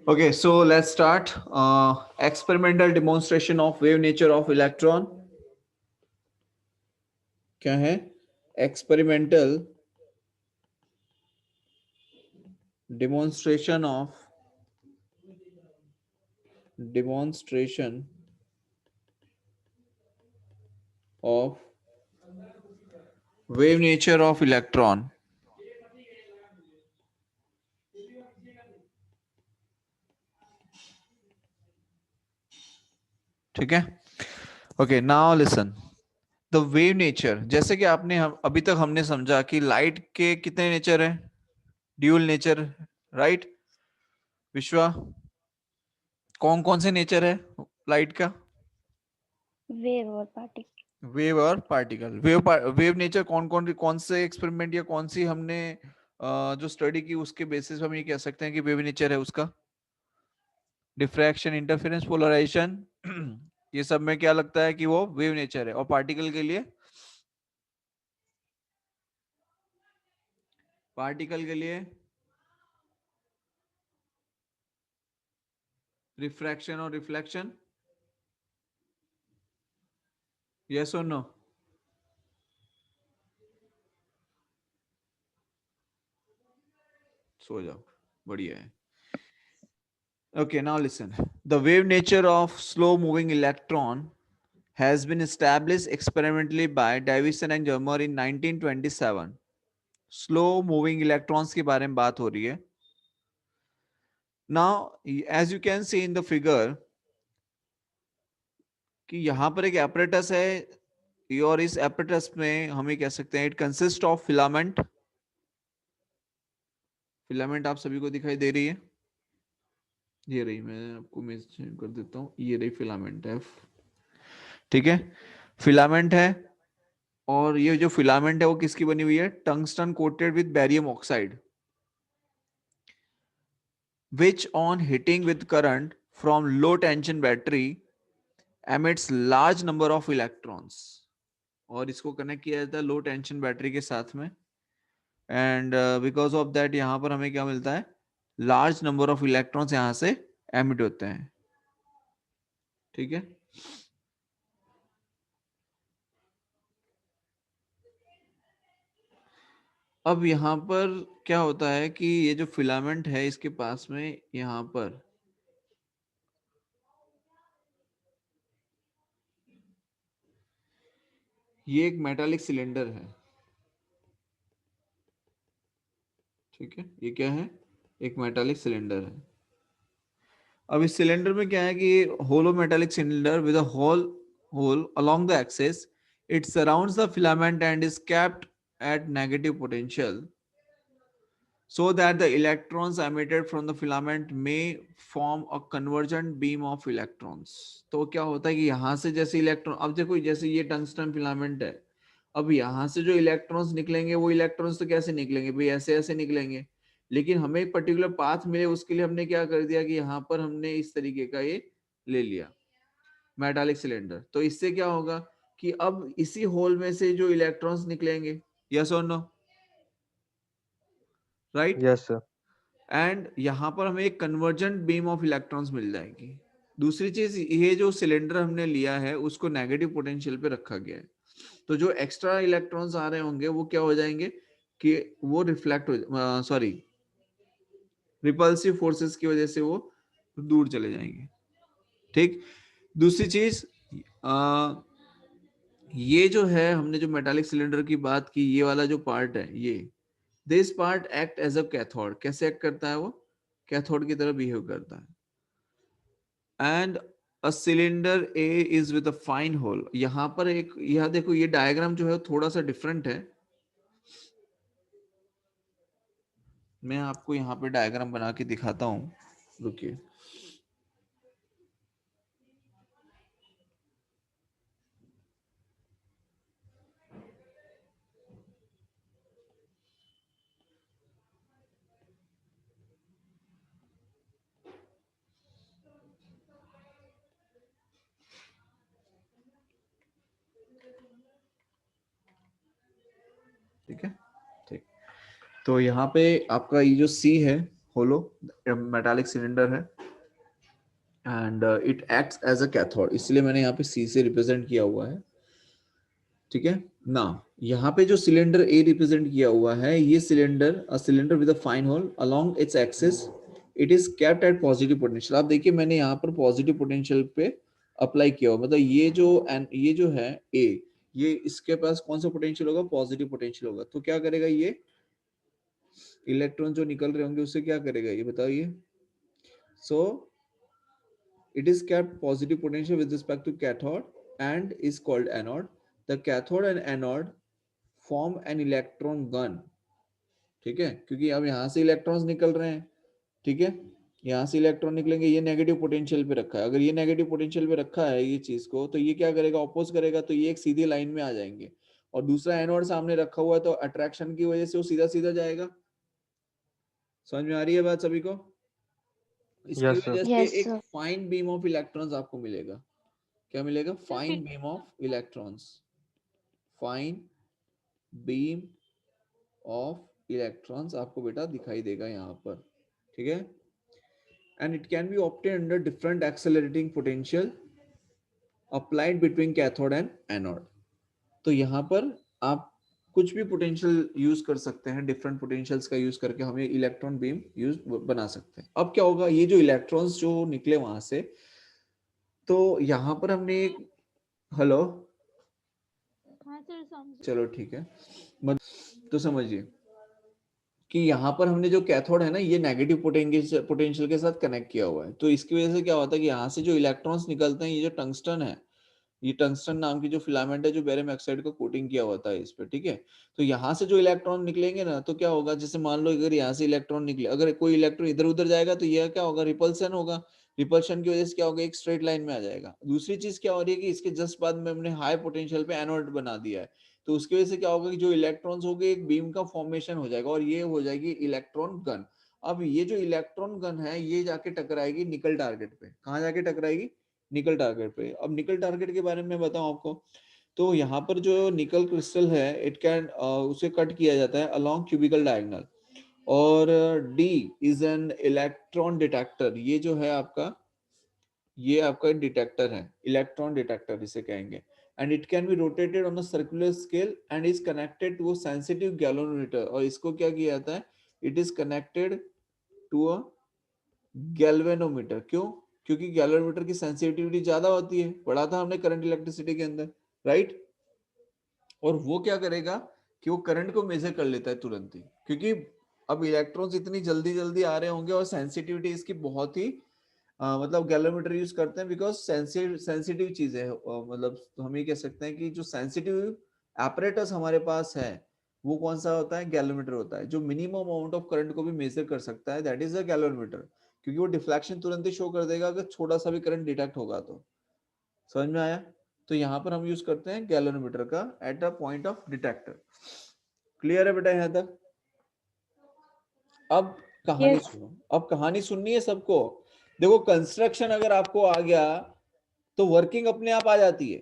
Okay, so let's start. Experimental demonstration of wave nature of electron. क्या है? Experimental demonstration of wave nature of electron. ठीक है? Okay, now listen. The wave nature, जैसे कि आपने अभी तक हमने समझा कि लाइट के कितने नेचर है? Dual nature, right? विश्वा, कौन कौन से नेचर है लाइट का? वेव और पार्टिकल। वेव और पार्टिकल। वेव नेचर कौन से एक्सपेरिमेंट या कौन सी हमने जो स्टडी की उसके बेसिस पे हम ये कह सकते हैं कि वेव नेचर है उसका? डिफ्रैक्शन, इंटरफेरेंस, पोलराइजेशन ये सब में क्या लगता है कि वो वेव नेचर है। और पार्टिकल के लिए? पार्टिकल के लिए रिफ्रैक्शन और रिफ्लेक्शन। यस और नो? सो जाओ, बढ़िया है। Okay, now listen. The wave nature of slow moving electron has been established experimentally by Davison and Germer in 1927. Slow moving electrons के बारे में बात हो रही है. Now, as you can see in the figure, कि यहाँ पर एक apparatus है और इस apparatus में हम ये कह सकते हैं it consists of filament. Filament आप सभी को दिखाई दे रही है? ये रही, मैं आपको मेंशन कर देता हूँ, ये रही फिलामेंट है। ठीक है, फिलामेंट है और ये जो फिलामेंट है वो किसकी बनी हुई है? Tungsten coated with barium oxide, which on hitting with current from low tension battery emits large number of electrons. और इसको कनेक्ट किया जाता है लो टेंशन बैटरी के साथ में, एंड बिकॉज ऑफ दैट यहाँ पर हमें क्या मिलता है? लार्ज नंबर ऑफ इलेक्ट्रॉन्स यहाँ से एमिट होते हैं। ठीक है, अब यहाँ पर क्या होता है कि ये जो फिलामेंट है इसके पास में यहाँ पर ये एक मेटालिक सिलेंडर है। ठीक है, ये क्या है? एक मेटालिक सिलेंडर है। अब इस सिलेंडर में क्या है कि hollow metallic cylinder with a hole along the axis, it surrounds the filament and is kept at negative potential so that the electrons emitted from the filament may form a convergent beam of electrons. तो क्या होता है कि यहां से जैसे electron, अब देखो जैसे ये टंगस्टन फिलामेंट है, अब यहां से जो इलेक्ट्रॉन्स निकलेंगे वो इलेक्ट्रॉन्स तो कैसे निकलेंगे भाई? ऐसे ऐसे निकलेंगे, लेकिन हमें एक पर्टिकुलर पाथ मिले उसके लिए हमने क्या कर दिया कि यहाँ पर हमने इस तरीके का ये ले लिया मेटालिक सिलेंडर। तो इससे क्या होगा कि अब इसी होल में से जो इलेक्ट्रॉन्स निकलेंगे, यस और no? Right? Yes sir. And यहां पर हमें एक कन्वर्जेंट बीम ऑफ इलेक्ट्रॉन्स मिल जाएगी। दूसरी चीज, ये जो सिलेंडर हमने लिया है उसको नेगेटिव पोटेंशियल पे रखा गया है, तो जो एक्स्ट्रा इलेक्ट्रॉन्स आ रहे होंगे वो क्या हो जाएंगे कि वो रिफ्लेक्ट हो, सॉरी, रिपल्सिव फोर्सेस की वजह से वो दूर चले जाएंगे। ठीक, दूसरी चीज, ये जो है हमने जो मेटालिक सिलेंडर की बात की, ये वाला जो पार्ट है, ये this part act as a cathode. कैसे एक्ट करता है वो? कैथोड की तरह बिहेव करता है। And a cylinder A is with a fine hole. यहां पर एक, यह देखो ये डायग्राम जो है थोड़ा सा डिफरेंट है। मैं आपको यहाँ पे डायग्राम बना के दिखाता हूँ, रुकिए। ठीक है, ठीक। तो यहाँ पे आपका ये जो सी है, होलो मेटालिक सिलेंडर है and it acts as a cathode, इसलिए मैंने यहाँ पे सी से रिप्रेजेंट किया हुआ है, ठीक है ना। यहाँ पे जो सिलेंडर ए रिप्रेजेंट किया हुआ है, ये cylinder a cylinder with a fine hole along its axis, it is kept at positive potential. आप देखिए मैंने यहाँ पर पॉजिटिव पोटेंशियल पे अप्लाई किया हुआ, मतलब ये जो है ए, ये इसके पास कौन सा पोटेंशियल होगा, पॉजिटिव पोटेंशियल होगा। तो क्या करेगा ये इलेक्ट्रॉन जो निकल रहे होंगे उससे क्या करेगा ये बताइए। सो it is kept positive potential with respect to cathode and is called anode. The cathode and anode form an electron gun, ठीक है, क्योंकि अब यहाँ से इलेक्ट्रॉन्स निकल रहे हैं, ठीक है, यहाँ से इलेक्ट्रॉन निकलेंगे, ये नेगेटिव पोटेंशियल पे रखा है, अगर ये नेगेटिव पोटेंशियल पे रखा है ये चीज को, तो ये क्या करेगा, ऑपोज करेगा, तो ये एक सीधी लाइन में आ जाएंगे। और दूसरा एनोड सामने रखा हुआ है, तो अट्रैक्शन की वजह से वो सीधा सीधा जाएगा। समझ में आ रही है बात सभी को? इसकी यस सर। वजह से Yes, एक sir. Fine beam of electrons आपको मिलेगा। क्या मिलेगा? Fine beam of electrons, fine beam of electrons आपको बेटा दिखाई देगा यहाँ पर, ठीक है। And it can B obtained under different accelerating potential applied between cathode and anode. तो यहाँ पर आप कुछ भी पोटेंशियल यूज कर सकते हैं, डिफरेंट पोटेंशियल्स का यूज करके हमें इलेक्ट्रॉन बीम यूज बना सकते हैं। अब क्या होगा, ये जो इलेक्ट्रॉन्स जो निकले वहां से, तो यहाँ पर हमने एक, हेलो, हाँ सर समझ। चलो ठीक है, तो समझिए कि यहाँ पर हमने जो कैथोड है ना, ये नेगेटिव पोटेंशियल के साथ कनेक्ट किया हुआ है। तो इसकी वजह से क्या होता है कि यहाँ से जो इलेक्ट्रॉन्स निकलते हैं, ये जो टंगस्टन है, ये टंगस्टन नाम की जो फिलामेंट है, जो बेरियम ऑक्साइड को कोटिंग किया होता है इस पे, ठीक है। तो यहाँ से जो इलेक्ट्रॉन निकलेंगे ना, तो क्या होगा, जैसे मान लो अगर यहाँ से इलेक्ट्रॉन निकले, अगर कोई इलेक्ट्रॉन इधर उधर जाएगा तो यह क्या होगा, रिपल्सन होगा। रिपल्शन की वजह से क्या होगा, एक स्ट्रेट लाइन में आ जाएगा। दूसरी चीज क्या हो रही है कि इसके जस्ट बाद में हमने हाई पोटेंशियल पे एनोड बना दिया है, तो उसकी वजह से क्या होगा कि जो इलेक्ट्रॉन्स हो गए, एक बीम का फॉर्मेशन हो जाएगा और ये हो जाएगी इलेक्ट्रॉन गन। अब ये जो इलेक्ट्रॉन गन है, ये जाके टकराएगी निकल टारगेट पे। कहाँ जाके टकराएगी? निकल टारगेट पे। अब निकल टारगेट के बारे में बताऊं आपको, तो यहाँ पर जो निकल क्रिस्टल है, इट कैन उसे कट किया जाता है अलोंग क्यूबिकल डायगोनल, और D is an electron detector. ये जो है आपका, ये आपका डिटेक्टर है, इलेक्ट्रॉन डिटेक्टर इसे कहेंगे। And it can be rotated on a circular scale and is connected to a sensitive galvanometer. और इसको क्या किया जाता है, it is connected to a galvanometer. क्यों? क्योंकि गैल्वेनोमीटर की सेंसिटिविटी ज्यादा होती है, पढ़ा था हमने करंट इलेक्ट्रिसिटी के अंदर, राइट। और वो क्या करेगा कि वो करंट को मेजर कर लेता है तुरंत ही, क्योंकि अब इलेक्ट्रॉन्स इतनी जल्दी जल्दी आ रहे होंगे और सेंसिटिविटी इसकी बहुत ही मतलब गैल्वेनोमीटर यूज करते हैं बिकॉज सेंसिटिव चीज है। मतलब हम ये कह सकते हैं कि जो सेंसिटिव एपरेटस हमारे पास है, वो कौन सा होता है? गैल्वेनोमीटर होता है, जो मिनिमम अमाउंट ऑफ करंट को भी मेजर कर सकता है, दैट इज अ गैल्वेनोमीटर। क्योंकि वो डिफ्लेक्शन तुरंत ही शो कर देगा अगर छोटा सा भी करंट डिटेक्ट होगा तो। समझ में आया? तो यहाँ पर हम यूज करते हैं गैल्वेनोमीटर का at a point of detector. Clear है बेटा यहाँ तक? अब कहानी Yes. सुनो, अब कहानी सुननी है सबको। देखो कंस्ट्रक्शन अगर आपको आ गया तो वर्किंग अपने आप आ जाती है।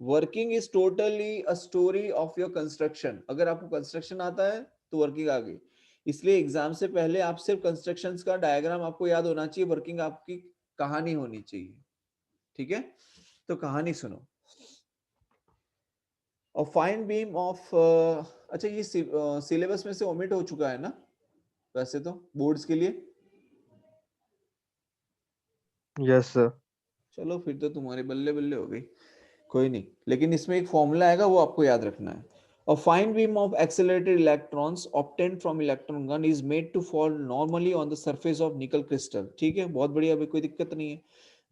Working is totally a story of your construction. अगर आपको कंस्ट्रक्शन आता है तो वर्किंग आ गई। इसलिए एग्जाम से पहले आप सिर्फ कंस्ट्रक्शंस का डायग्राम आपको याद होना चाहिए, वर्किंग आपकी कहानी होनी चाहिए, ठीक है। तो कहानी सुनो। और फाइन बीम ऑफ, अच्छा ये सिलेबस में से ओमिट हो चुका है ना वैसे तो बोर्ड्स के लिए। Yes sir. चलो फिर तो तुम्हारे बल्ले बल्ले हो गई, कोई नहीं। लेकिन इसमें एक फॉर्मूला आएगा, वो आपको याद रखना है। A fine beam of accelerated electrons obtained from electron gun is made to fall normally on the surface of nickel crystal। ठीक है, बहुत बढ़िया, अभी कोई दिक्कत नहीं है।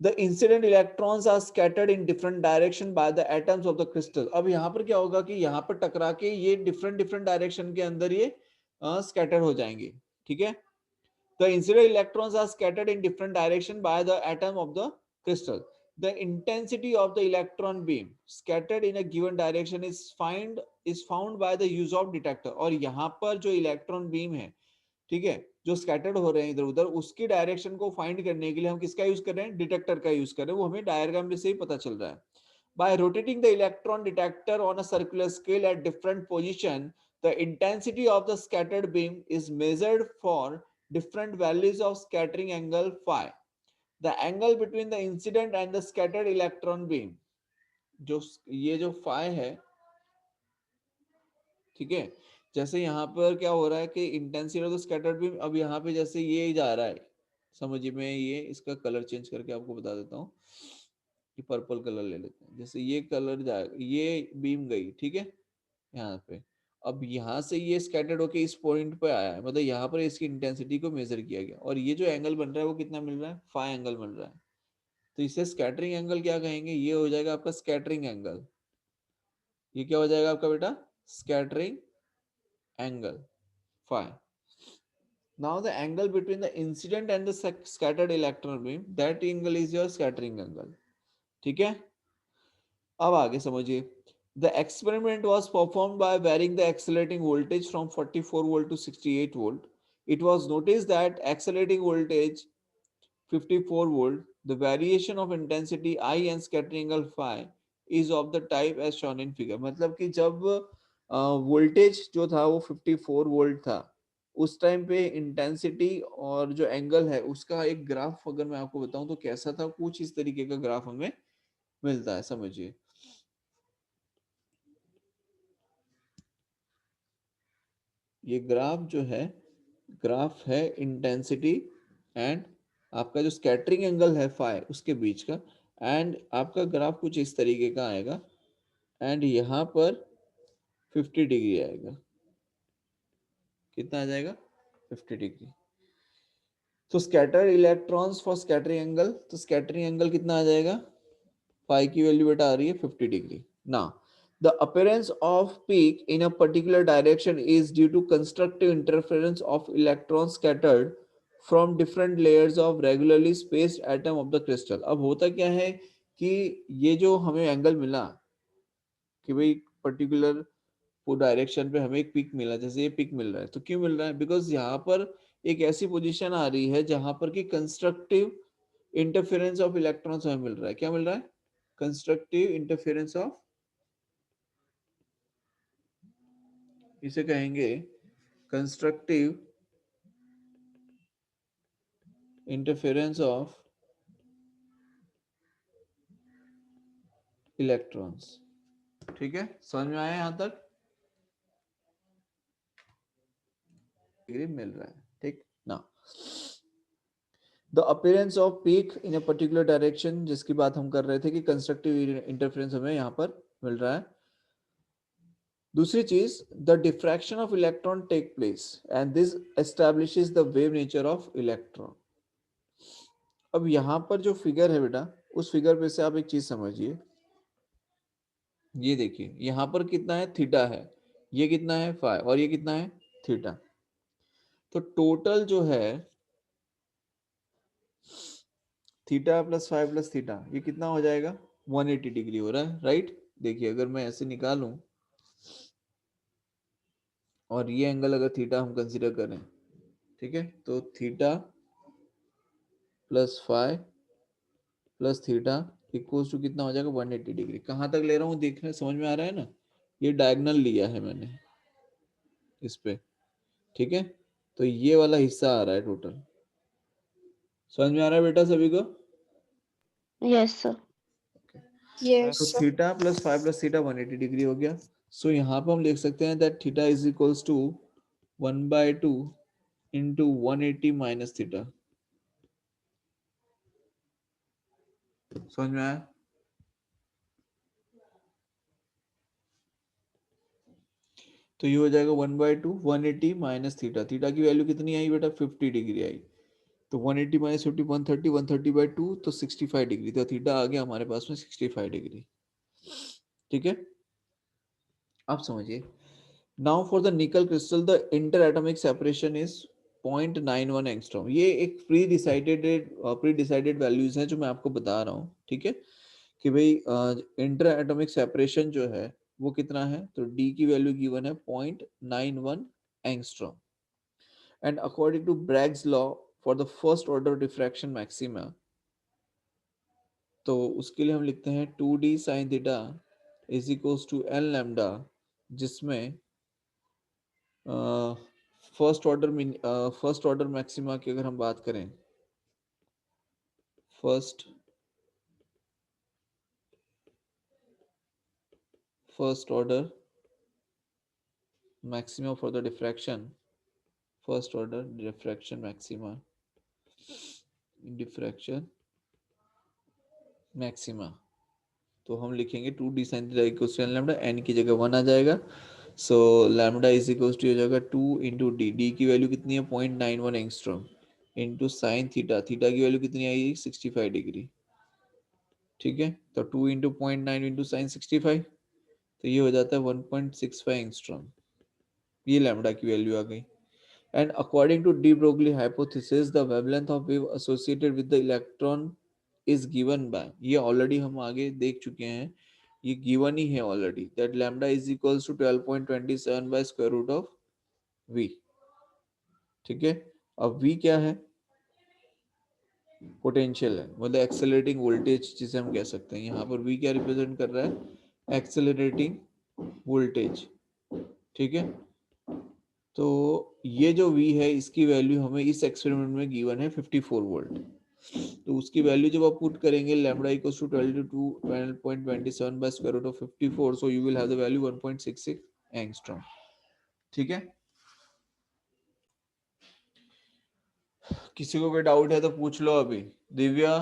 The incident electrons are scattered in different direction by the atoms of the crystal। अब यहाँ पर क्या होगा कि यहाँ पर टकरा के ये डिफरेंट डिफरेंट डायरेक्शन के अंदर ये स्कैटर हो जाएंगे, ठीक है। The incident electrons are scattered in different direction by the atom of the crystal। The intensity of the electron beam scattered in a given direction is found by the use of detector। और यहाँ पर जो electron beam है, ठीक है, जो scattered हो रहे हैं इधर उधर, उसकी डायरेक्शन को फाइंड करने के लिए हम किसका यूज कर रहे हैं? डिटेक्टर का यूज कर रहे हैं। वो हमें डायग्राम में से ही पता चल रहा है। By rotating the electron detector on a circular scale at different position, the intensity of the scattered beam is measured for different values of scattering angle phi. The angle between the incident and the scattered electron beam, जो ये जो phi है, ठीक है, जैसे यहाँ पर क्या हो रहा है कि intensity of the scattered beam, अब यहाँ पे जैसे ये जा रहा है, समझिए, मैं ये इसका कलर चेंज करके आपको बता देता हूँ, कि पर्पल कलर ले लेते हैं, जैसे ये कलर जाएगा, ये बीम गई, ठीक है, यहाँ पे, अब यहाँ से ये स्कैटर्ड होके इस पॉइंट पे आया है, मतलब यहाँ पर इसकी इंटेंसिटी को मेजर किया गया, और ये जो एंगल बन रहा है वो कितना मिल रहा है, फाई एंगल मिल रहा है, तो इसे स्कैटरिंग एंगल क्या कहेंगे, ये हो जाएगा आपका स्कैटरिंग एंगल, ये क्या हो जाएगा आपका बेटा, scattering angle phi. Now the angle between the incident and the scattered electron beam, that angle is your scattering angle. ठीक है, अब आगे समझिए. The experiment was performed by varying the accelerating voltage from 44 volt to 68 volt. It was noticed that accelerating voltage 54 volt, the variation of intensity I and scattering angle phi is of the type as shown in figure. मतलब कि जब voltage जो था वो 54 volt था, उस time पे intensity और जो एंगल है उसका एक ग्राफ अगर मैं आपको बताऊं तो कैसा था, कुछ इस तरीके का ग्राफ हमें मिलता है, समझिए. ये ग्राफ जो है, ग्राफ है इंटेंसिटी एंड आपका जो स्कैटरिंग एंगल है फाई उसके बीच का, एंड आपका ग्राफ कुछ इस तरीके का आएगा, एंड यहाँ पर 50 डिग्री आएगा, कितना आ जाएगा, 50 डिग्री. तो scattered electrons for scattering angle, तो स्कैटरिंग एंगल कितना आ जाएगा, फाई की वैल्यू बेटा आ रही है 50 डिग्री. ना, the appearance of peak in a particular direction is due to constructive interference of electrons scattered from different layers of regularly spaced atom of the crystal. अब होता क्या है कि ये जो हमें एंगल मिला कि भाई पर्टिकुलर वो डायरेक्शन पे हमें एक पिक मिला, जैसे ये पिक मिल रहा है, तो क्यों मिल रहा है, बिकॉज यहाँ पर एक ऐसी पोजीशन आ रही है जहां पर कि कंस्ट्रक्टिव इंटरफेरेंस ऑफ इलेक्ट्रॉन्स हमें मिल रहा है. क्या मिल रहा है, कंस्ट्रक्टिव इंटरफेरेंस ऑफ, इसे कहेंगे कंस्ट्रक्टिव इंटरफेरेंस ऑफ इलेक्ट्रॉन्स. ठीक है, समझ में आया, यहां तक मिल रहा है, ठीक ना. The appearance off peak in a particular direction, जिसकी बात हम कर रहे थे कि कंस्ट्रक्टिव इंटरफेरेंस हमें यहाँ पर मिल रहा है. दूसरी चीज, the diffraction of electron take place and this establishes the wave nature of electron. अब यहाँ पर जो फिगर है बेटा, उस फिगर पे से आप एक चीज समझिए, ये देखिए यहाँ पर कितना है, थीटा है, ये कितना है फाई, और ये कितना है थीटा. तो टोटल जो है theta plus five plus theta, ये कितना हो जाएगा, 180 डिग्री हो रहा है, राइट. देखिए अगर मैं ऐसे निकालूं और ये एंगल अगर थीटा हम कंसीडर करें, ठीक है, तो theta plus five plus theta equals to कितना हो जाएगा, 180 डिग्री. कहाँ तक ले रहा हूँ देखने समझ में आ रहा है ना, ये डायगोनल लिया है मैंने इस पे, ठीक है, तो ये वाला हिस्सा आ रहा है टोटल. समझ में आ रहा है बेटा सभी को. Yes, sir. Yes, तो sir. Theta plus five plus theta 180 degree हो गया. सो यहाँ पर हम लिख सकते हैं that theta is equals to 1/2 into 180 minus theta. समझ में आया. तो ये हो जाएगा 1/2 180 माइनस थीटा. थीटा की वैल्यू कितनी आई बेटा, 50 डिग्री आई. तो 180 माइनस 50 130 130/2 तो 65 डिग्री. तो थीटा आ गया हमारे पास में 65 डिग्री. ठीक है, आप समझिए. Now for the nickel crystal the inter atomic separation is 0.91 angstrom. ये एक प्री डिसाइडेड वैल्यूज हैं जो मैं आपको बता रहा हूँ, ठीक है, कि भाई इंटर एटॉमिक सेपरेशन जो है वो कितना है, तो डी की वैल्यू गिवन है 0.91 angstrom. And according to Bragg's law for the first order diffraction maxima, तो उसके लिए हम लिखते हैं 2d sine theta is equals to n lambda, जिसमें फर्स्ट ऑर्डर मैक्सिमा की अगर हम बात करें, first order maxima for the diffraction, first order diffraction maxima तो हम लिखेंगे 2d sin theta equals to n lambda, n की जगह 1 आ जाएगा, so lambda is equals to हो जाएगा 2 इंटू डी, डी की वैल्यू कितनी है 0.91 angstrom, into sine theta, theta की वैल्यू कितनी आएगी 65 डिग्री, ठीक है, तो 2 इंटू 0.9 इंटू साइन 65, तो ये हो जाता है 1.65 एंगस्ट्रॉम, ये लैम्डा की वैल्यू आ गई। And according to de Broglie hypothesis, the wavelength of wave associated with the electron is given by, ये already हम आगे देख चुके हैं, ये given ही है already, that lambda is equals to 12.27 by square root of v, ठीक है। अब v क्या है, पोटेंशियल है, मतलब एक्सेलरेटिंग वोल्टेज जिसे हम कह सकते हैं, यहाँ पर v क्या रिप्रेजेंट कर रहा है, एक्सेलरेटिंग वोल्टेज, ठीक है। तो ये जो V है इसकी वैल्यू हमें इस एक्सपेरिमेंट में गिवन है 54 वोल्ट, तो उसकी वैल्यू जब आप पुट करेंगे lambda equals to 12.27 by square root of 54, so you will have the value 1.66 angstrom, ठीक है। किसी को कोई डाउट है तो पूछ लो अभी। दिव्या,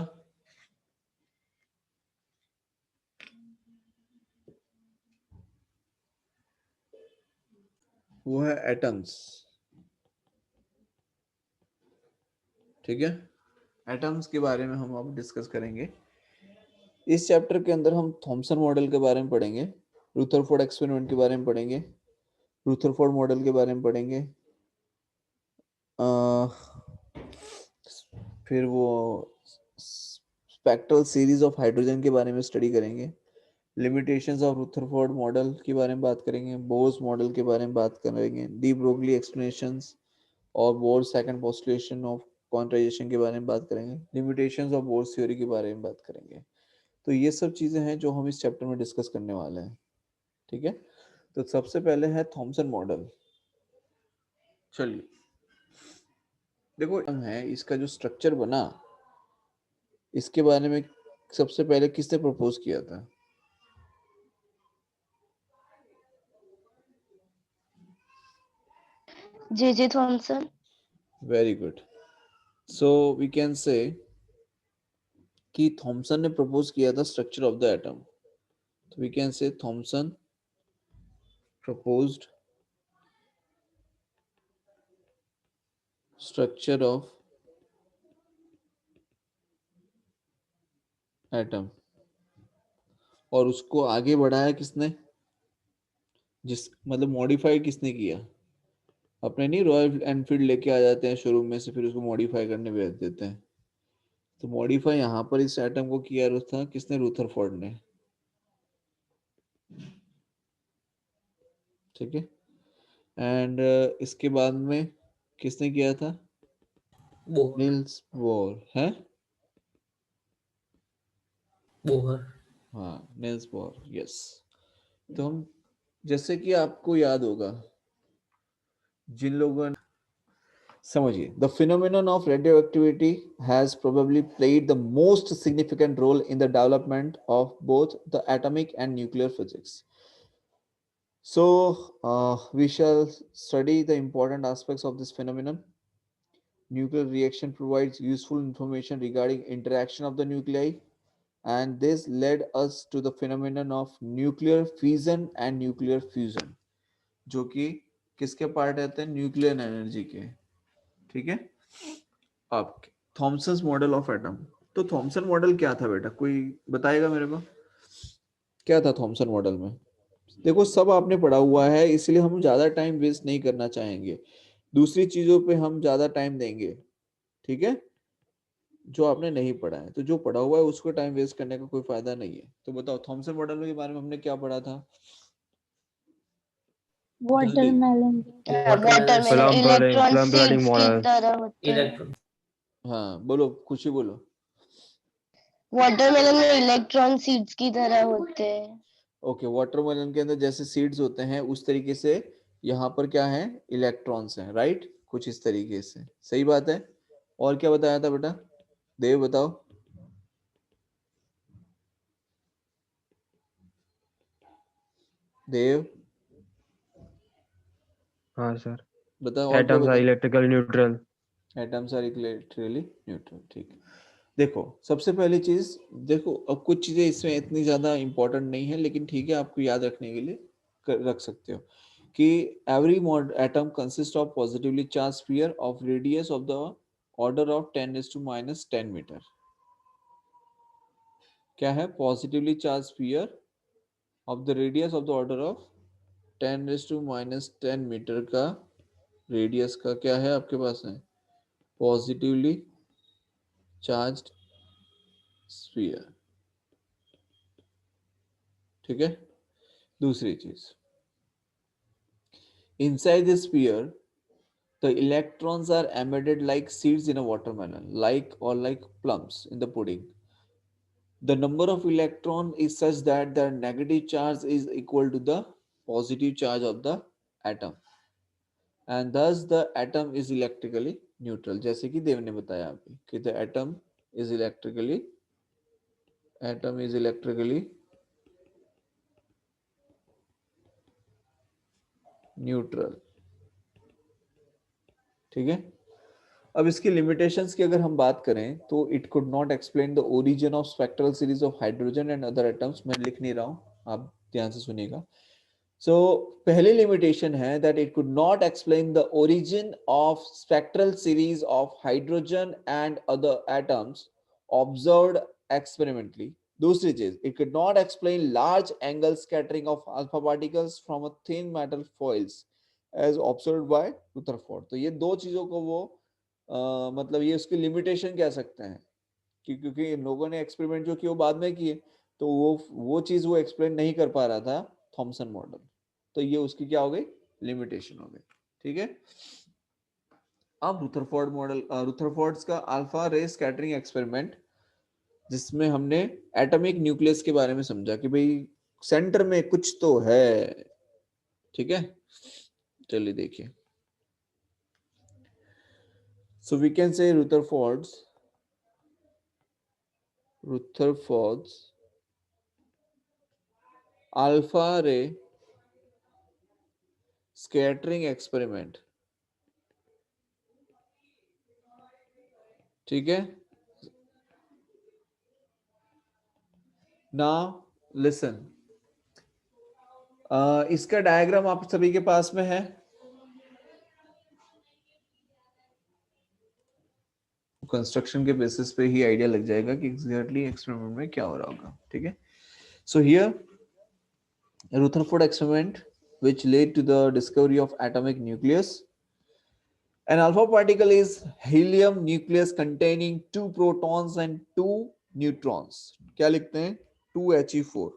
वो है एटम्स, ठीक है, एटम्स के बारे में हम अब डिस्कस करेंगे। इस चैप्टर के अंदर हम थॉमसन मॉडल के बारे में पढ़ेंगे, रुदरफोर्ड एक्सपेरिमेंट के बारे में पढ़ेंगे, रुदरफोर्ड मॉडल के बारे में पढ़ेंगे, फिर वो स्पेक्ट्रल सीरीज ऑफ हाइड्रोजन के बारे में स्टडी करेंगे, लिमिटेशंस ऑफ रुदरफोर्ड मॉडल के बारे में बात करेंगे, बोर्स मॉडल के बारे में बात करेंगे, डी ब्रोगली एक्सप्लेनेशंस और Bohr's second postulation of quantization के बारे में बात करेंगे, लिमिटेशंस ऑफ बोर्स थ्योरी के बारे में बात करेंगे। तो ये सब चीजें हैं जो हम इस चैप्टर में डिस्कस करने वाले हैं, ठीक है। तो सबसे पहले है थॉमसन मॉडल। चलिए देखो है इसका जो स्ट्रक्चर बना, इसके बारे में सबसे पहले किसने प्रपोज किया था, J.J. Thomson. Very good, so we can say कि थॉमसन ने प्रपोज किया था स्ट्रक्चर ऑफ द एटम, तो we can say Thomson proposed structure of atom, और उसको आगे बढ़ाया किसने, जिस मतलब मॉडिफाई किसने किया, अपने नहीं रॉयल एनफील्ड लेके आ जाते हैं शोरूम में से, फिर उसको मॉडिफाई करने भेज देते हैं, तो मॉडिफाई यहाँ पर इस एटम को किया था किसने, रुदरफोर्ड ने, ठीक है। एंड इसके बाद में किसने किया था, नील्स बोर है, बोहर, हाँ नील्स बोर, यस। तो हम जैसे कि आपको याद होगा, जिन लोगों ने समझिए, the phenomenon of radioactivity has probably played the most significant role in the development of both the atomic and nuclear physics. So we shall study the important aspects of this phenomenon. Nuclear reaction provides useful information regarding interaction of the nuclei, and this led us to the phenomenon of nuclear fission and nuclear fusion, जो कि किसके part रहते हैं, nuclear energy के, ठीक है। अब Thompson model of atom, तो थॉमसन मॉडल क्या था बेटा, कोई बताएगा मेरे को, क्या था थॉमसन मॉडल में। देखो सब आपने पढ़ा हुआ है, इसलिए हम ज्यादा टाइम वेस्ट नहीं करना चाहेंगे, दूसरी चीजों पे हम ज्यादा टाइम देंगे, ठीक है, जो आपने नहीं पढ़ा है, तो जो पढ़ा हुआ है उसको टाइम वेस्ट करने का कोई फायदा नहीं है। तो बताओ थॉमसन मॉडल के बारे में हमने क्या पढ़ा था, watermelon. Watermelon electron plum pudding seeds की model. तरह होते हैं। इलेक्ट्रॉन, हाँ बोलो, खुशी बोलो। वाटरमेलन में इलेक्ट्रॉन सीड्स की तरह होते हैं। ओके, वाटरमेलन के अंदर जैसे सीड्स होते हैं उस तरीके से यहाँ पर क्या है, इलेक्ट्रॉन्स हैं, राइट, कुछ इस तरीके से, सही बात है। और क्या बताया था बेटा, देव बताओ। देव हाँ सर, बताओ और क्या एटम्स आर बताया। Electrical neutral. Atoms are electrically neutral, ठीक है। देखो सबसे पहली चीज, देखो अब कुछ चीजें इसमें इतनी ज्यादा इंपॉर्टेंट नहीं है, लेकिन ठीक है आपको याद रखने के लिए रख सकते हो कि every atom consist of positively charge sphere of radius of the order of 10⁻⁻10 metre. क्या है, positively charge sphere of the radius of the order of 10⁻⁻10 metre का रेडियस का क्या है आपके पास है, पॉजिटिवली चार्ज्ड स्फीयर, ठीक है। दूसरी चीज, inside the sphere the electrons are embedded like seeds in a watermelon, like plums in the pudding. The number of electron is such that the negative charge is equal to the positive charge of the atom, and thus the atom is electrically neutral, जैसे कि देव ने बताया अभी कि the atom is electrically neutral, ठीक है। अब इसकी लिमिटेशंस की अगर हम बात करें तो it could not explain the origin of spectral series of hydrogen and other atoms. मैं लिख नहीं रहा हूं, आप ध्यान से सुनिएगा। सो पहली लिमिटेशन है that it could not explain the origin of spectral series of hydrogen and other atoms observed experimentally. दूसरी चीज, it could not explain large angle scattering of alpha particles from a thin metal foils as observed by Rutherford. तो ये दो चीजों को वो मतलब ये उसकी लिमिटेशन कह सकते हैं कि क्योंकि इन लोगों ने एक्सपेरिमेंट जो किए वो बाद में किए, तो वो चीज वो एक्सप्लेन नहीं कर पा रहा था थॉमसन मॉडल, तो ये उसकी क्या हो गई, लिमिटेशन हो गई, ठीक है। अब रुदरफोर्ड मॉडल, रुदरफोर्ड्स का अल्फा रे स्कैटरिंग एक्सपेरिमेंट, जिसमें हमने एटॉमिक न्यूक्लियस के बारे में समझा कि भाई सेंटर में कुछ तो है, ठीक है। चलिए देखिए, so we can say Rutherford's alpha ray scattering experiment, ठीक है। Now listen, इसका डायग्राम आप सभी के पास में है, कंस्ट्रक्शन के बेसिस पे ही आइडिया लग जाएगा कि एग्जैक्टली एक्सपेरिमेंट में क्या हो रहा होगा, ठीक है। So here Rutherford experiment which led to the discovery of atomic nucleus. An alpha particle is helium nucleus containing 2 protons and 2 neutrons. क्या लिखते हैं, 2He4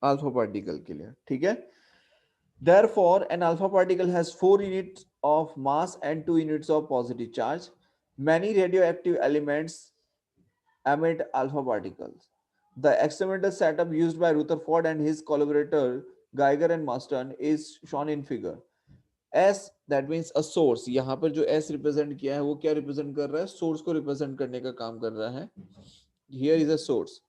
alpha particle के लिए, ठीक है। Therefore, an alpha particle has 4 units of mass and 2 units of positive charge. Many radioactive elements emit alpha particles. The experimental setup used by Rutherford and his collaborator Geiger and Marston is shown in figure. S that means a source, यहाँ पर जो S represent किया है वो क्या represent कर रहा है, source को represent करने का काम कर रहा है। Here is a source,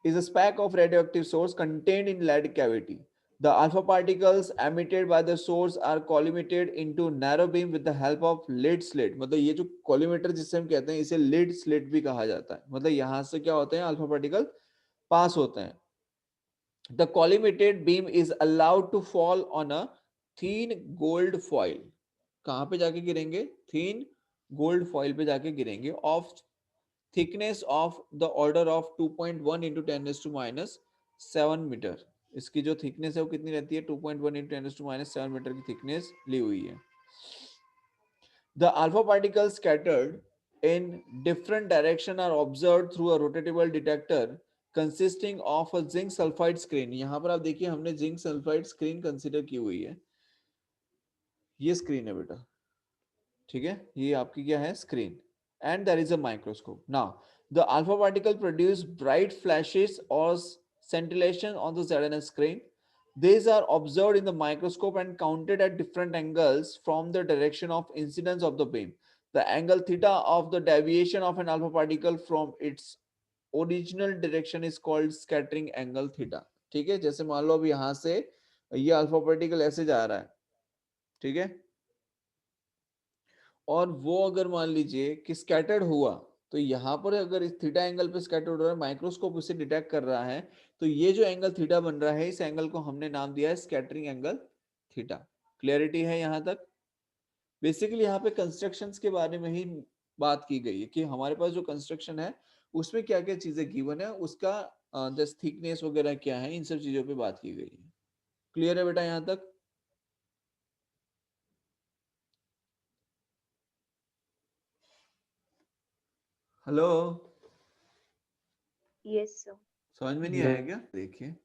is a speck of radioactive source contained in lead cavity. The alpha particles emitted by the source are collimated into narrow beam with the help of lead slit. मतलब ये जो collimator जिसे हम कहते हैं इसे lead slit भी कहा जाता है। मतलब यहाँ से क्या होते हैं, अल्फा पार्टिकल पास होते हैं। The collimated beam is allowed to fall on a thin gold foil. कहाँ पे जाके गिरेंगे, thin gold foil पे जाके गिरेंगे of thickness of the order of 2.1 into 10⁻⁻7 metre. इसकी जो थिकनेस है वो कितनी रहती है, 2.1 into 10⁻⁻7 मीटर की थिकनेस ली हुई है। The alpha particles scattered in different direction are observed through a rotatable detector consisting of a zinc sulfide screen. यहाँ पर आप देखिए हमने जिंक सल्फाइड स्क्रीन कंसीडर की हुई है, ये स्क्रीन है बेटा, ठीक है, ये आपकी क्या है, screen, and there is a microscope. Now the alpha particle produce bright flashes or scintillation on the ZNS screen. These are observed in the microscope and counted at different angles from the direction of incidence of the beam. The angle theta of the deviation of an alpha particle from its original direction is called scattering angle theta. ठीक है, जैसे मान लो अब यहां से ये alpha particle ऐसे जा रहा है, ठीक है, और वो अगर मान लीजिए कि स्कैटर्ड हुआ, तो यहाँ पर अगर इस थीटा एंगल पे स्कैटर्ड हो रहा है, माइक्रोस्कोप इसे डिटेक्ट कर रहा है, तो ये जो एंगल थीटा बन रहा है, इस एंगल को हमने नाम दिया है स्कैटरिंग एंगल थीटा. क्लियरिटी है यहाँ तक? बेसिकली यहाँ पे कंस्ट्रक्शंस के बारे में ही बात की गई है कि हमारे पास जो कंस्ट्रक्शन है उसमें क्या क्या चीजें गिवन है, उसका जस्ट थिकनेस वगैरह क्या है, इन सब चीजों पे बात की गई है. क्लियर है बेटा यहाँ तक? Hello, Yes, sir. समझ में नहीं Yeah. आया क्या? देखिए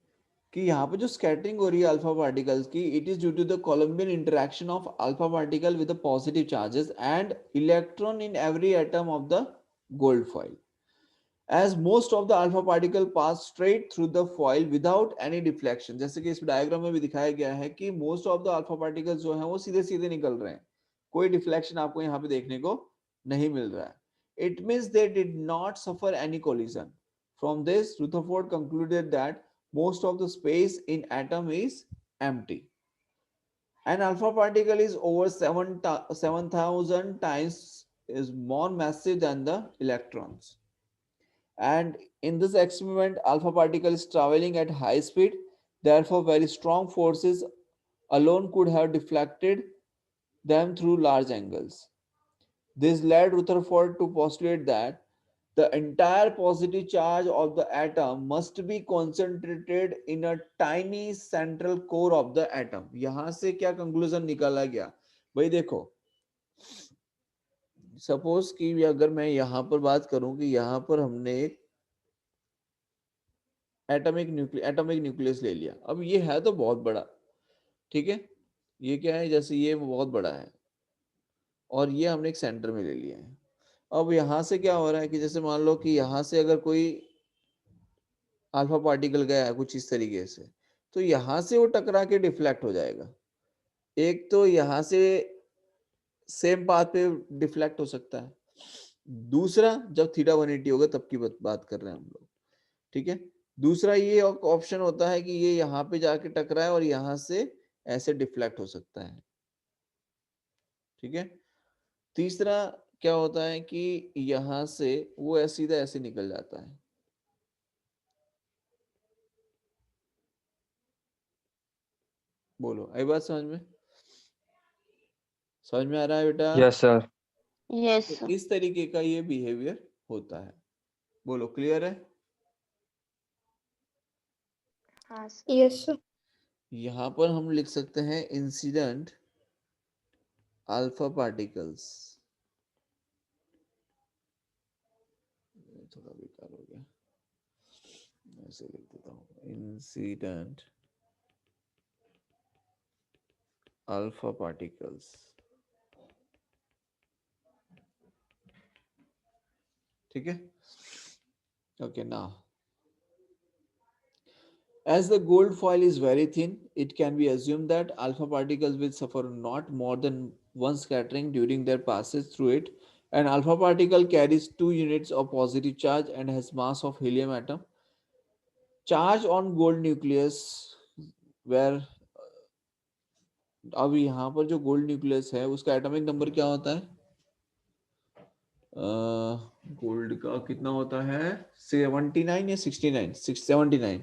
कि यहाँ पे जो स्कैटरिंग हो रही है अल्फा पार्टिकल्स की, it is due to the Columbian interaction of alpha particle with the positive charges and electron in every atom of the gold foil. As most of the alpha particle pass straight through the foil without any deflection, जैसे कि इस diagram में भी दिखाया गया है कि most of the alpha particles जो हैं वो सीधे सीधे निकल रहे हैं, कोई डिफ्लेक्शन आपको यहाँ पे देखने को नहीं मिल रहा है. It means they did not suffer any collision. From this, Rutherford concluded that most of the space in atom is empty. An alpha particle is over 7,000 times is more massive than the electrons. And in this experiment, alpha particle is traveling at high speed, therefore very strong forces alone could have deflected them through large angles. This led Rutherford to postulate that the entire positive charge of the atom must be concentrated in a tiny central core of the atom. यहां से क्या conclusion निकाला गया भाई? देखो, suppose कि अगर मैं यहां पर बात करूं कि यहां पर हमने एक एटॉमिक न्यूक्लियस ले लिया. अब ये है तो बहुत बड़ा, ठीक है, ये क्या है, जैसे ये बहुत बड़ा है और ये हमने एक सेंटर में ले लिया है. अब यहाँ से क्या हो रहा है कि जैसे मान लो कि यहाँ से अगर कोई अल्फा पार्टिकल गया है कुछ इस तरीके से, तो यहाँ से वो टकरा के डिफ्लेक्ट हो जाएगा. एक तो यहाँ से सेम पाथ पे डिफ्लेक्ट हो सकता है, दूसरा जब थीटा 180 होगा तब की बात कर रहे हैं हम लोग, ठीक है. दूसरा ये ऑप्शन होता है कि ये यहाँ पे जाके टकराए और यहाँ से ऐसे डिफ्लेक्ट हो सकता है, ठीक है. तीसरा क्या होता है कि यहाँ से वो सीधा ऐसे निकल जाता है. बोलो, आई बात समझ में? समझ में आ रहा है बेटा? Yes, sir. Yes, तो sir. इस तरीके का ये बिहेवियर होता है. बोलो, क्लियर है? हाँ, sir. Yes, sir. यहाँ पर हम लिख सकते हैं इंसिडेंट अल्फा पार्टिकल्स. थोड़ा बेकार हो गया, ऐसे लिख देता हूँ, इंसिडेंट अल्फा पार्टिकल्स. ठीक है, okay. Now, as the gold foil is very thin, it can be assumed that alpha particles will suffer not more than one scattering during their passage through it. An alpha particle carries 2 units of positive charge and has mass of helium atom. Charge on gold nucleus, where अब यहाँ पर जो gold nucleus है उसका atomic number क्या होता है? Gold का कितना होता है? 79 या 69? 79.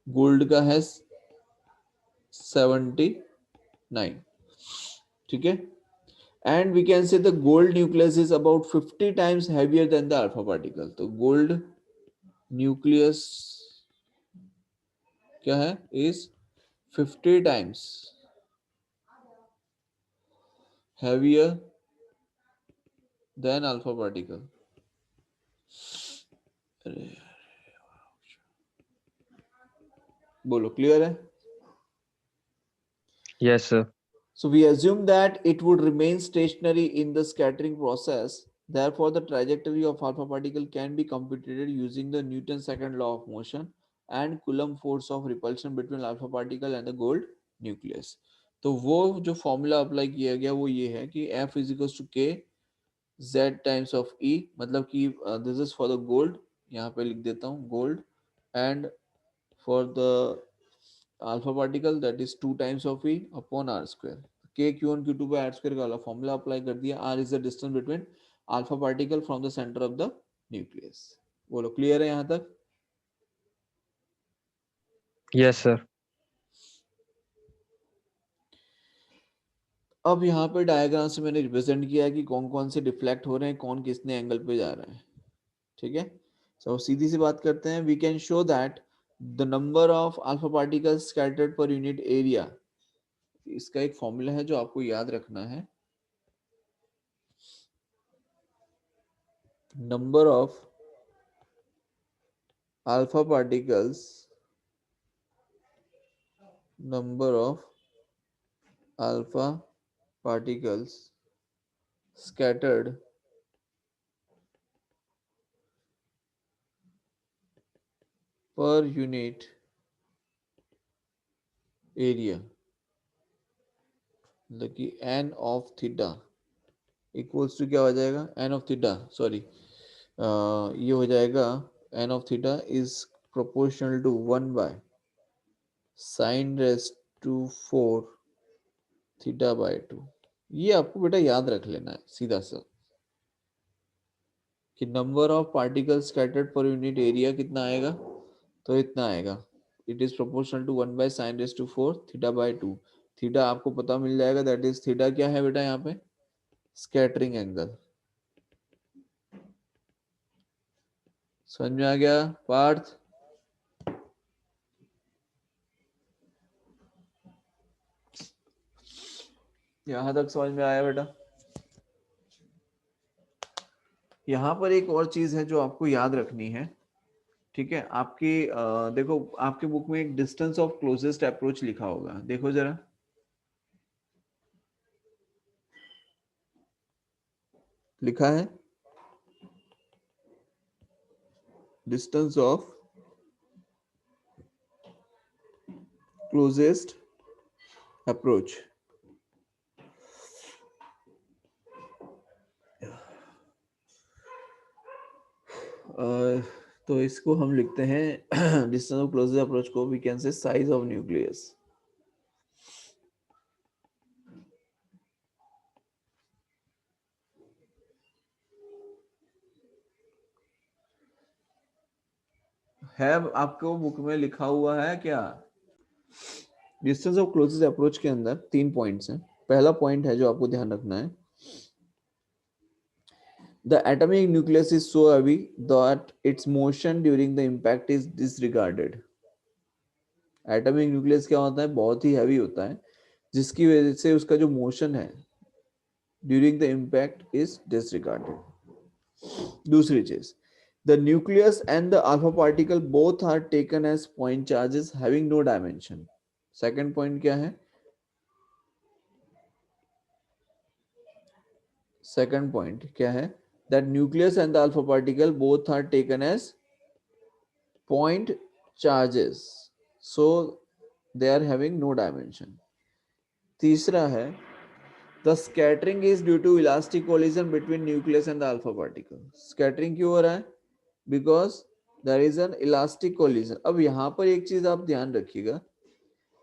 गोल्ड का है 79, ठीक है. And we can say the gold nucleus is about 50 times heavier than the alpha particle. तो गोल्ड न्यूक्लियस क्या है? Is 50 times heavier than alpha particle. बोलो, क्लियर है? Yes, sir. So we assume that it would remain stationary in the scattering process. Therefore, the trajectory of alpha particle can be computed using the Newton's second law of motion. and Coulomb force of repulsion between alpha particle and the gold nucleus. तो वो जो formula apply किया गया वो ये है कि F is equals to K Z times of E, मतलब कि this is for the gold, यहाँ पे लिख देता हूँ gold, and for the alpha particle that is 2 times of E upon R square. K Q1 Q2 by R square का वाला formula apply कर दिया. R is the distance between alpha particle from the center of the nucleus. बोलो clear है यहाँ तक? Yes, sir. अब यहाँ पे डायग्राम से मैंने रिप्रेजेंट किया है कि कौन कौन से डिफ्लेक्ट हो रहे हैं, कौन किसने एंगल पे जा रहा है. ठीक है, so सीधी सी बात करते हैं. We can show that the number of alpha particles scattered per unit area, इसका एक फॉर्मूला है जो आपको याद रखना है. Number of alpha particles, number of alpha particles scattered per unit area, मतलब कि n of theta equals to क्या हो जाएगा, n of theta, सॉरी ये हो जाएगा n of theta is proportional to 1 by sin raised to 4 theta by 2. ये आपको बेटा याद रख लेना है सीधा सा कि number of particle scattered per unit area कितना आएगा, तो इतना आएगा. It is proportional to 1 by sin raised to 4 theta by 2. Theta आपको पता मिल जाएगा, दैट इज थीटा क्या है बेटा यहाँ पे, स्कैटरिंग एंगल. समझ में आ गया पार्थ? यहां तक समझ में आया बेटा? यहाँ पर एक और चीज है जो आपको याद रखनी है. ठीक है, आपकी देखो आपके बुक में एक डिस्टेंस ऑफ क्लोजेस्ट अप्रोच लिखा होगा, देखो जरा. लिखा है डिस्टेंस ऑफ क्लोजेस्ट अप्रोच. तो इसको हम लिखते हैं डिस्टेंस ऑफ क्लोजेस्ट अप्रोच को we can say size of nucleus. है आपको बुक में लिखा हुआ है क्या? डिस्टेंस ऑफ क्लोजेस्ट अप्रोच के अंदर 3 पॉइंट्स हैं. पहला पॉइंट है जो आपको ध्यान रखना है, the atomic nucleus is so heavy that its motion during the impact is disregarded. Atomic nucleus क्या होता है, बहुत ही हैवी होता है, जिसकी वजह से उसका जो मोशन है during the impact is disregarded. दूसरी चीज, the nucleus and the alpha particle both are taken as point charges having no dimension. Second point क्या है, सेकंड पॉइंट क्या है, that nucleus and the alpha particle both are taken as point charges, so they are having no dimension. तीसरा है, the scattering is due to elastic collision between nucleus and the alpha particle. scattering क्यों हो रहा है, because there is an elastic collision. अब यहाँ पर एक चीज आप ध्यान रखिएगा,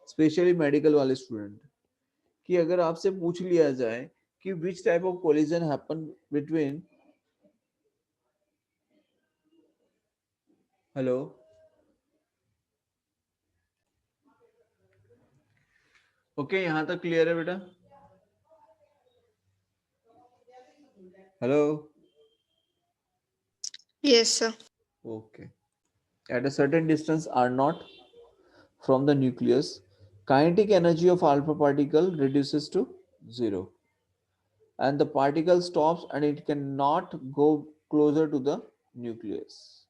स्पेशली मेडिकल वाले स्टूडेंट, कि अगर आपसे पूछ लिया जाए कि which type of collision happen between, hello, okay यहां तक क्लियर है बेटा? Hello, Yes, sir. Okay. At a certain distance r naught from the nucleus, kinetic energy of alpha particle reduces to 0 and the particle stops and it cannot go closer to the nucleus.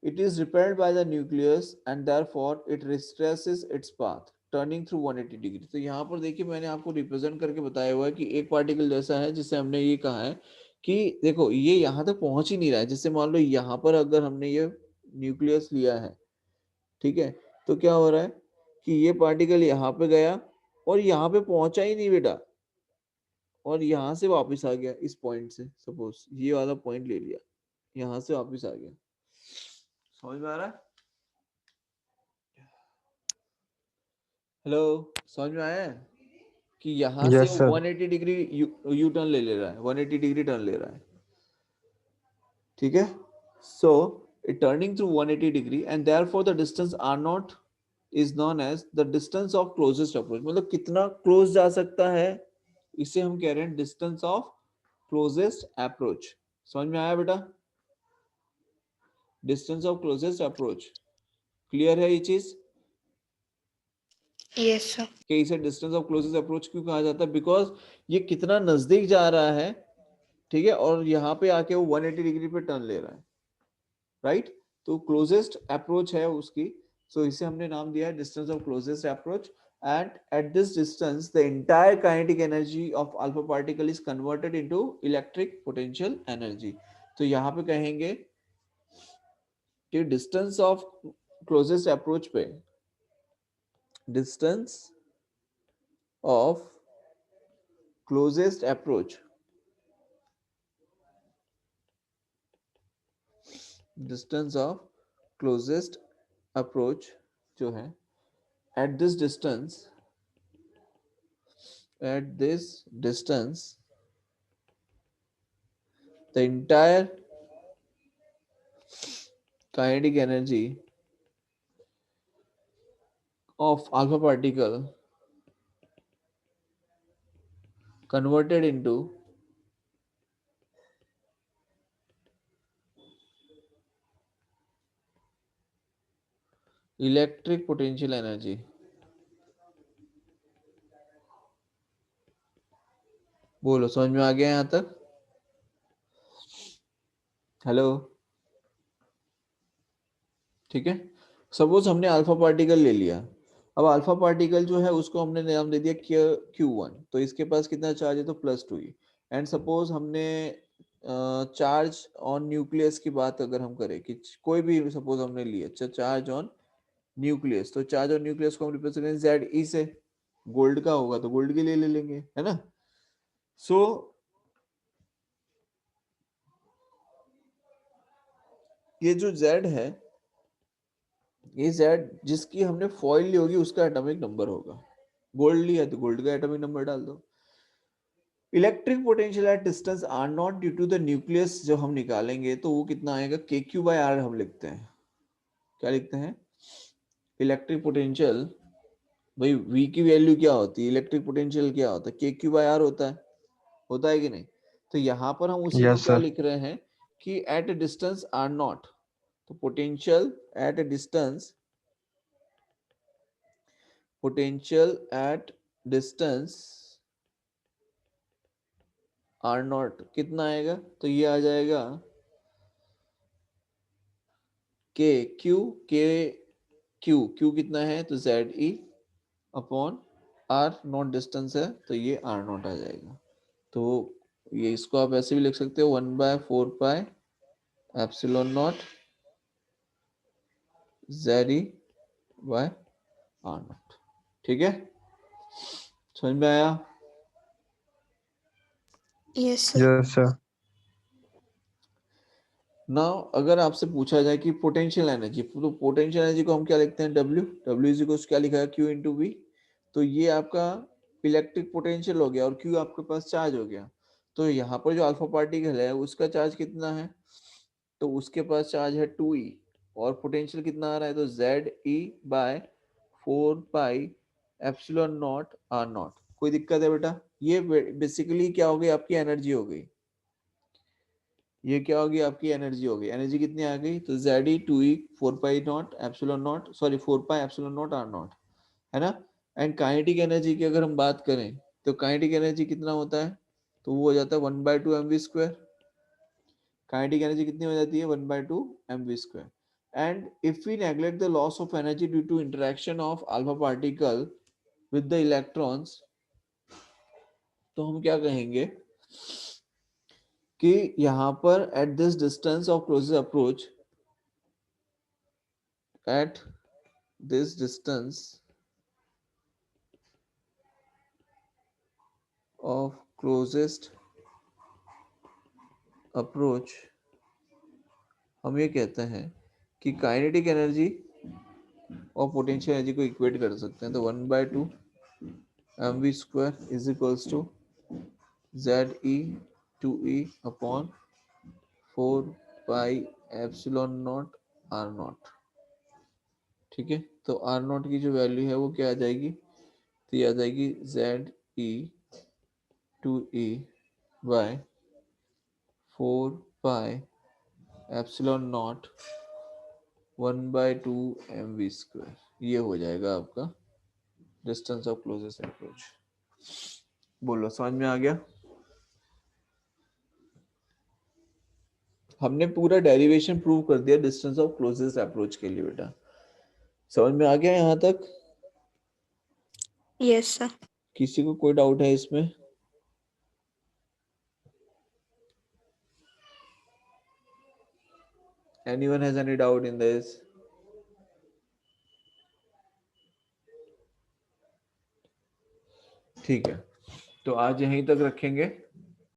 It is repelled by the nucleus and therefore it retraces its path, turning through 180 degree. तो यहाँ पर देखिए मैंने आपको represent करके बताया हुआ है कि एक पार्टिकल जैसा है जिसे हमने ये कहा है कि देखो ये यहाँ तक पहुंच ही नहीं रहा है. जैसे मान लो यहाँ पर अगर हमने ये न्यूक्लियस लिया है ठीक है, तो क्या हो रहा है कि ये पार्टिकल यहाँ पे गया और यहाँ पे पहुंचा ही नहीं बेटा, और यहाँ से वापस आ गया इस पॉइंट से, सपोज ये वाला पॉइंट ले लिया, यहाँ से वापस आ गया। समझ में आ रहा है? हेलो, समझ में आया है कि यहाँ से Yes, sir. 180 degree U turn ले रहा है, 180 डिग्री टर्न ले रहा है, ठीक है। सो it turning through 180 degree and therefore the distance r naught is known as the distance of closest approach। मतलब कितना क्लोज जा सकता है, इसे हम कह रहे हैं डिस्टेंस ऑफ क्लोजेस्ट अप्रोच। समझ में आया बेटा? Distance of closest approach, clear है ये चीज? Yes, sir. कि इसे डिस्टेंस ऑफ क्लोजेस्ट अप्रोच क्यों कहा जाता है? बिकॉज ये कितना नजदीक जा रहा है, ठीक है, और यहाँ पे आके वो 180 डिग्री पे टर्न ले रहा है, राइट? तो क्लोजेस्ट अप्रोच है उसकी, सो इसे हमने नाम दिया है distance of closest approach. And eight this distance the entire kinetic energy of alpha particle is converted into electric potential energy. तो यहाँ पे कहेंगे कि डिस्टेंस ऑफ क्लोजेस्ट अप्रोच पे, distance of closest approach, distance of closest approach जो है, at this distance, the entire kinetic energy of alpha particle converted into electric potential energy। बोलो, समझ में आ गया यहाँ तक? हेलो, ठीक है। सपोज हमने अल्फा पार्टिकल ले लिया, अब अल्फा पार्टिकल जो है उसको हमने नाम दे दिया Q1, तो इसके पास कितना चार्ज है? तो +2 ही। एंड सपोज हमने चार्ज ऑन न्यूक्लियस की बात अगर हम करें कि कोई भी सपोज हमने लिया चार्ज ऑन न्यूक्लियस, तो चार्ज ऑन न्यूक्लियस को हम रिप्रेजेंट करें Ze से, गोल्ड का होगा तो गोल्ड के लिए ले लेंगे, है ना? सो ये जो Z है, ये Z जिसकी हमने फॉइल ली होगी उसका एटॉमिक नंबर होगा। गोल्ड लिया तो गोल्ड का एटॉमिक नंबर डाल दो। Electric potential at distance are nought due to the nucleus जो हम निकालेंगे तो वो कितना आएगा? KQ/R हम लिखते हैं। क्या लिखते हैं? इलेक्ट्रिक पोटेंशियल, भाई V की वैल्यू क्या होती है, इलेक्ट्रिक पोटेंशियल क्या होता है? KQ/R होता है कि नहीं? तो यहाँ पर हम उसी को Yes, क्या sir. लिख रहे हैं कि at a distance are naught, तो potential at a distance, potential at distance are naught कितना आएगा? तो ये आ जाएगा क्यू कितना है? तो ZE upon r nought distance है तो ये आर नॉट आ जाएगा। तो ये इसको आप ऐसे भी लिख सकते हो 1/4 epsilon nought ZE by r nought. ठीक है, समझ में आया? Yes, sir. Yes, sir. Now अगर आपसे पूछा जाए कि पोटेंशियल एनर्जी, तो पोटेंशियल एनर्जी को हम क्या लिखते हैं? W इज इक्वल टू क्या लिखा है? Q/V। तो ये आपका इलेक्ट्रिक पोटेंशियल हो गया और Q आपके पास चार्ज हो गया। तो यहाँ पर जो अल्फा पार्टिकल है उसका चार्ज कितना है? तो उसके पास चार्ज है 2E और पोटेंशियल कितना आ रहा है? तो ZE/4 epsilon nought r not. कोई दिक्कत है बेटा? ये बेसिकली क्या हो गई? आपकी एनर्जी हो गई। ये क्या होगी? आपकी एनर्जी हो गई। एनर्जी कितनी आ गई? तो ZE 2E 4 nought epsilon nought, sorry 4 epsilon nought r nought, है ना? एंड काइनेटिक एनर्जी की अगर हम बात करें तो काइनेटिक एनर्जी कितना होता है? तो वो हो जाता है 1/2 mv²। काइनेटिक एनर्जी कितनी हो जाती है? 1/2 mv²। And if we neglect the loss of energy due to interaction of alpha particle with the electrons, तो हम क्या कहेंगे कि यहाँ पर at this distance of closest approach, at this distance of closest approach, हम ये कहते हैं कि काइनेटिक एनर्जी और पोटेंशियल एनर्जी को इक्वेट कर सकते हैं। तो 1/2 mv square is equals to ZE 2E upon 4 pi epsilon nought R nought. ठीक है, तो R नॉट की जो वैल्यू है वो क्या आ जाएगी, तो ये आ जाएगी ZE 2E by 4 pi epsilon nought 1/2 mv square. ये हो जाएगा आपका डिस्टेंस ऑफ क्लोजेस्ट अप्रोच। बोलो, समझ में आ गया? हमने पूरा डेरिवेशन प्रूव कर दिया डिस्टेंस ऑफ क्लोजेस्ट अप्रोच के लिए बेटा। समझ में आ गया यहाँ तक? Yes, sir. किसी को कोई डाउट है इसमें? Anyone has any doubt in this? ठीक है, तो आज यहीं तक रखेंगे।